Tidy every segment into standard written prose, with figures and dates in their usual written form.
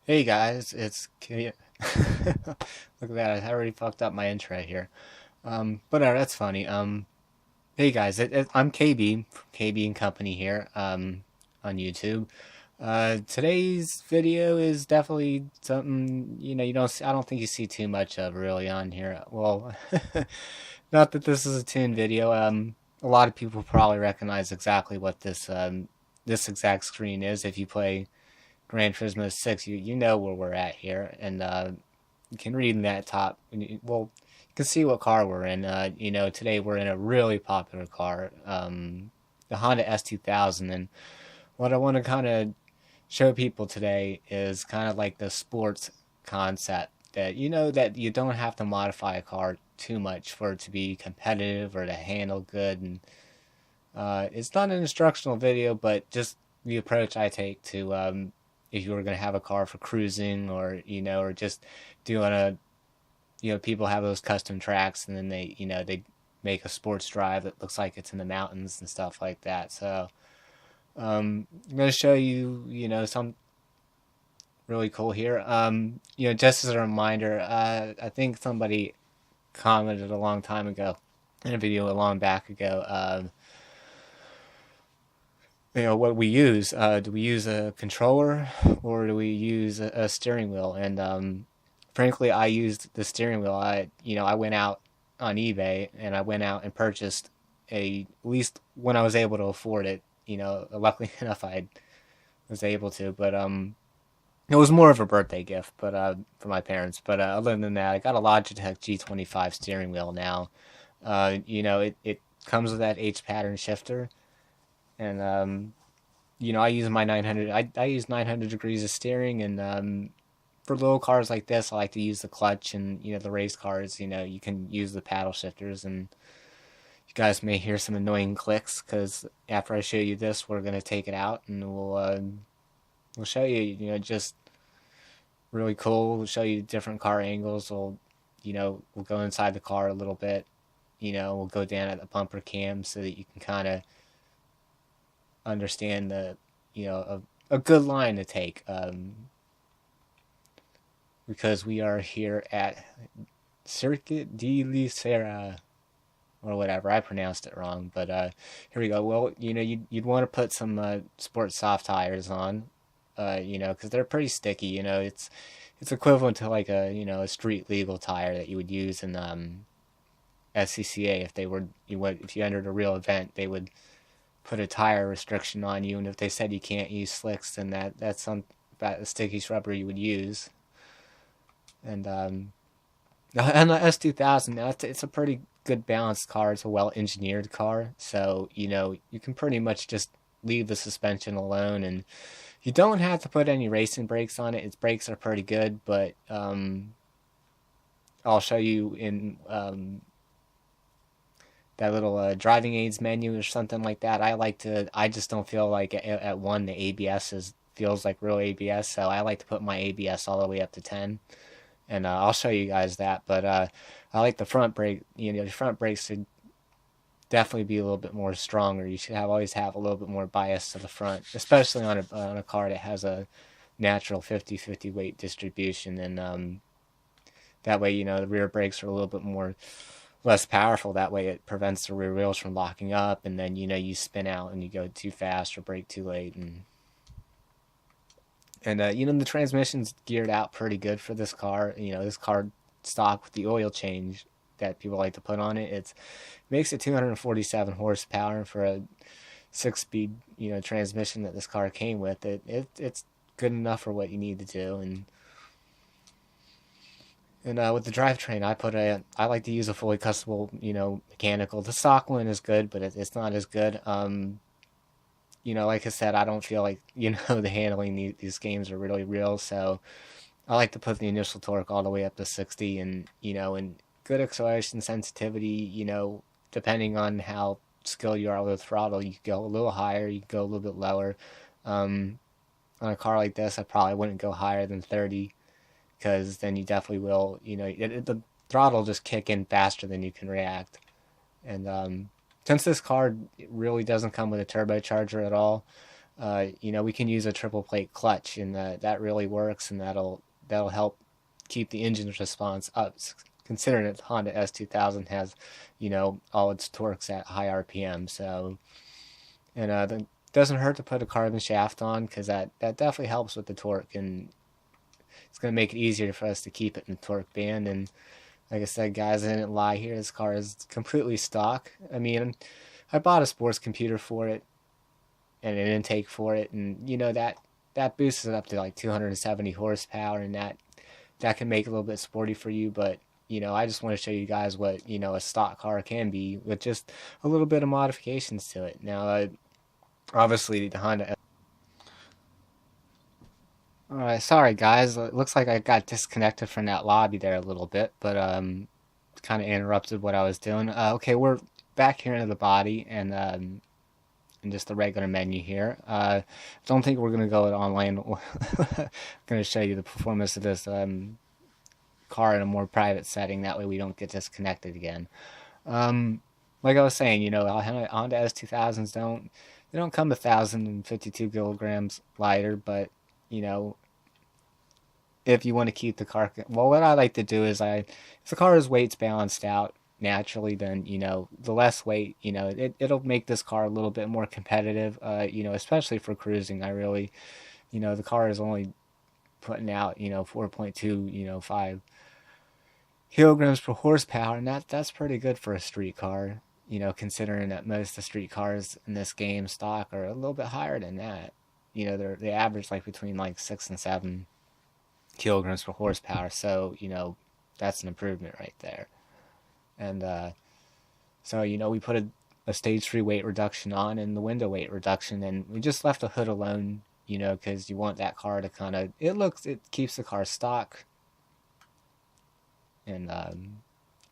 Hey guys, it's K. Look at that! I already fucked up my intro here. But that's funny. Hey guys, I'm KB from KB and Company here. On YouTube. Today's video is definitely something you don't. I don't think you see too much of really on here. Well, not that this is a tune video. A lot of people probably recognize exactly what this exact screen is if you play Gran Turismo 6, you know where we're at here, and you can read in that top. Well, you can see what car we're in. Today we're in a really popular car, the Honda S2000, and what I want to kind of show people today is kind of like the sports concept that that you don't have to modify a car too much for it to be competitive or to handle good, and it's not an instructional video, but just the approach I take to if you were going to have a car for cruising or just doing people have those custom tracks and then they make a sports drive that looks like it's in the mountains and stuff like that. So I'm going to show you, some really cool here. Just as a reminder, I think somebody commented a long time ago in a video a long back ago, what we use. Do we use a controller or do we use a steering wheel? And frankly, I used the steering wheel. I went out on eBay and I went out and purchased at least when I was able to afford it. Luckily enough, I was able to. But it was more of a birthday gift, but for my parents. But other than that, I got a Logitech G25 steering wheel now. It comes with that H pattern shifter. And I use my 900. I use 900 degrees of steering, and for little cars like this, I like to use the clutch. And the race cars, you can use the paddle shifters. And you guys may hear some annoying clicks because after I show you this, we're gonna take it out and we'll show you. Just really cool. We'll show you different car angles. We'll go inside the car a little bit. We'll go down at the bumper cam so that you can kind of understand a good line to take, because we are here at Circuit de Licera or whatever. I pronounced it wrong, but here we go. Well, you'd want to put some sport soft tires on, because they're pretty sticky. It's equivalent to like a street legal tire that you would use in SCCA if you entered a real event. They would put a tire restriction on you, and if they said you can't use slicks, then that's about the stickiest rubber you would use. And the S2000, now it's a pretty good balanced car. It's a well engineered car, so you can pretty much just leave the suspension alone, and you don't have to put any racing brakes on it. Its brakes are pretty good, but I'll show you in that little driving aids menu or something like that. I just don't feel like at one the ABS feels like real ABS, so I like to put my ABS all the way up to 10, and I'll show you guys that. But I like the front brake. The front brakes should definitely be a little bit more stronger. You should always have a little bit more bias to the front, especially on a car that has a natural 50-50 weight distribution, and that way the rear brakes are a little bit less powerful. That way it prevents the rear wheels from locking up, and then you spin out and you go too fast or brake too late, and the transmission's geared out pretty good for this car. This car stock with the oil change that people like to put on it, it makes it 247 horsepower for a 6-speed transmission that this car came with. It's good enough for what you need to do. And with the drivetrain, I like to use a fully customable, mechanical. The stock one is good, but it's not as good. Like I said, I don't feel like, the handling these games are really real, so I like to put the initial torque all the way up to 60, and good acceleration sensitivity, depending on how skilled you are with the throttle, you can go a little higher, you can go a little bit lower. On a car like this, I probably wouldn't go higher than 30, because then you definitely will, the throttle just kick in faster than you can react. And since this car really doesn't come with a turbocharger at all, we can use a triple plate clutch, and that really works, and that'll help keep the engine's response up. Considering that the Honda S2000 has, all its torques at high RPM, so and it doesn't hurt to put a carbon shaft on because that definitely helps with the torque, and it's going to make it easier for us to keep it in the torque band. And like I said, guys, I didn't lie here. This car is completely stock. I mean, I bought a sports computer for it and an intake for it, and that boosts it up to like 270 horsepower, and that can make it a little bit sporty for you. But I just want to show you guys what a stock car can be with just a little bit of modifications to it. Now, obviously the Honda. Alright, sorry guys. It looks like I got disconnected from that lobby there a little bit, but kind of interrupted what I was doing. Okay, we're back here into the body and just the regular menu here. Don't think we're gonna go with online. I'm gonna show you the performance of this car in a more private setting. That way we don't get disconnected again. Like I was saying, Honda S2000s don't come 1,052 kilograms lighter, but if you want to keep the car, well, what I like to do is if the car's weight's balanced out naturally, then the less weight, it'll make this car a little bit more competitive. Especially for cruising. I really, the car is only putting out 4.2 5 kilograms per horsepower, and that's pretty good for a street car. Considering that most of the street cars in this game stock are a little bit higher than that. They average like between like 6 and 7 kilograms per horsepower. So that's an improvement right there. And so we put a stage 3 weight reduction on and the window weight reduction, and we just left the hood alone. Because you want that car to kind of it keeps the car stock. And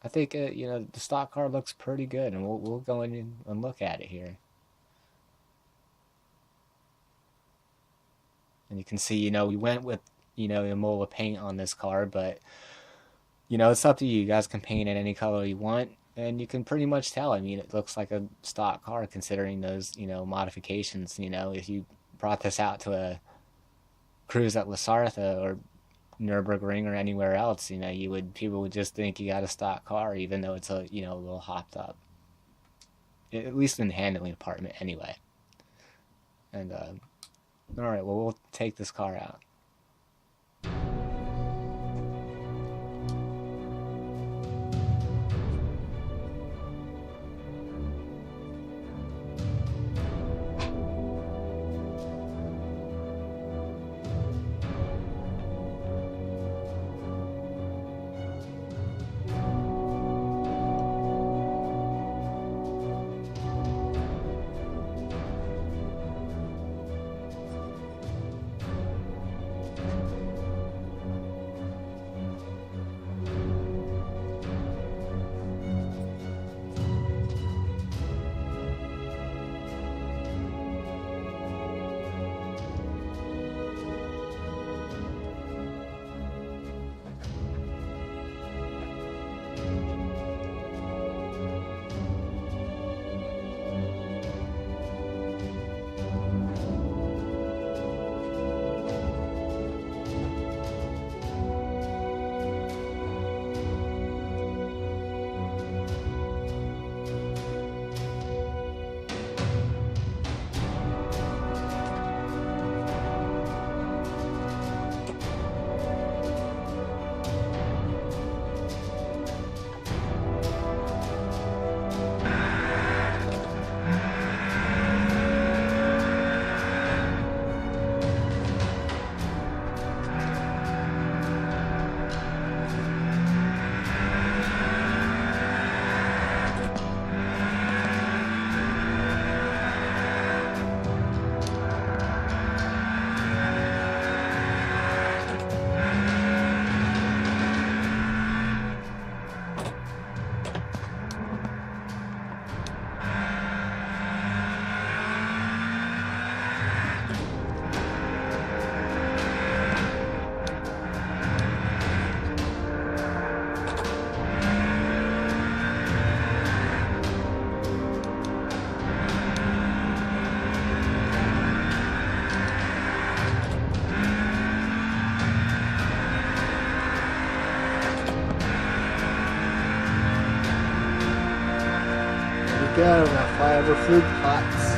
I think the stock car looks pretty good, and we'll go in and look at it here. And you can see, we went with, Imola paint on this car, but, it's up to you. You guys can paint it any color you want, and you can pretty much tell. I mean, it looks like a stock car considering those, modifications. If you brought this out to a cruise at Lasartha or Nürburgring or anywhere else, people would just think you got a stock car, even though it's a little hopped up. At least in the handling department, anyway. And all right, well, we'll take this car out. God, I'm gonna fly over food plots.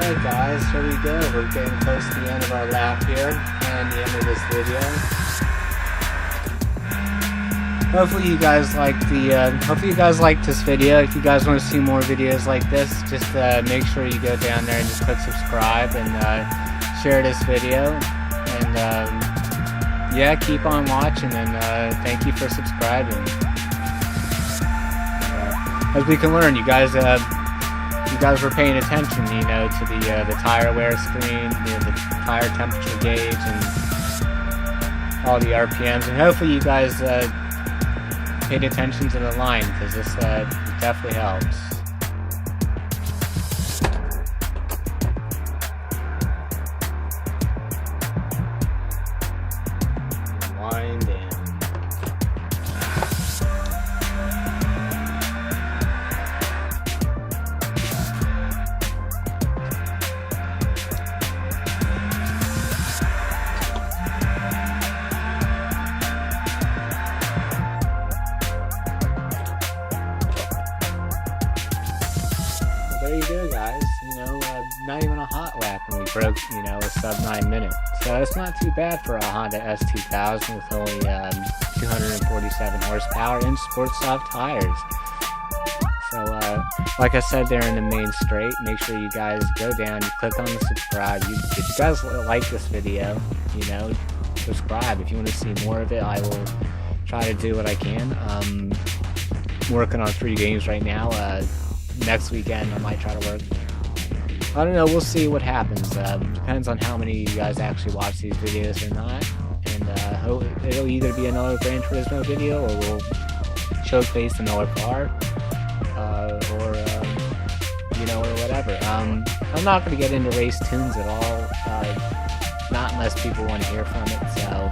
Alright guys, here we go. We're getting close to the end of our lap here, and the end of this video. Hopefully you guys liked this video. If you guys want to see more videos like this, just make sure you go down there and just click subscribe and share this video. And yeah, keep on watching, and thank you for subscribing. As we can learn, you guys were paying attention, you know, to the tire wear screen, the tire temperature gauge, and all the RPMs, and hopefully you guys paid attention to the line, because this definitely helps. Wind in. There you go, guys. You know, not even a hot lap when we broke, you know, a sub 9 minutes. So it's not too bad for a Honda S2000 with only 247 horsepower and sports soft tires. So, like I said there in the main straight, make sure you guys go down, you click on the subscribe. If you guys like this video, you know, subscribe. If you want to see more of it, I will try to do what I can. I'm working on 3 games right now. Next weekend I might try to work. I don't know, we'll see what happens. Depends on how many of you guys actually watch these videos or not. And it'll either be another Gran Turismo video, or we'll showcase another car, or you know, or whatever. I'm not going to get into race tunes at all, not unless people want to hear from it. So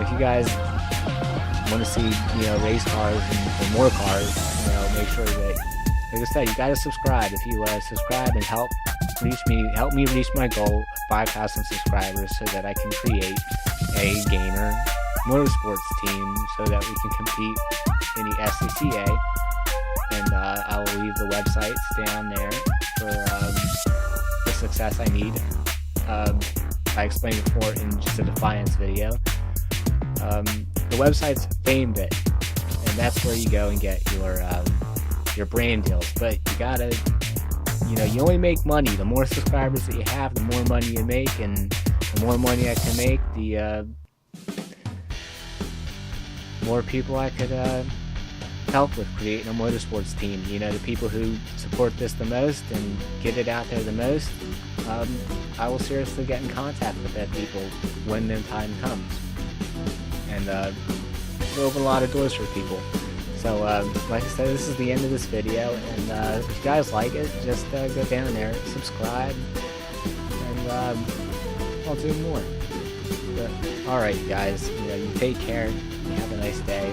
if you guys want to see, you know, race cars and more cars, you know, make sure that, like I said, you gotta subscribe. If you subscribe and help me reach my goal of 5,000 subscribers, so that I can create a gamer motorsports team, so that we can compete in the SCCA. And I will leave the websites down there for the success I need. I explained before in just a Defiance video. The website's FameBit, and that's where you go and get your brand deals. But you gotta, you know, you only make money. The more subscribers that you have, the more money you make, and the more money I can make, the more people I could help with creating a motorsports team. You know, the people who support this the most and get it out there the most, I will seriously get in contact with that people when the time comes, and open a lot of doors for people. So, like I said, this is the end of this video, and if you guys like it, just go down there, subscribe, and I'll do more. But, alright, guys, you know, you take care, you have a nice day.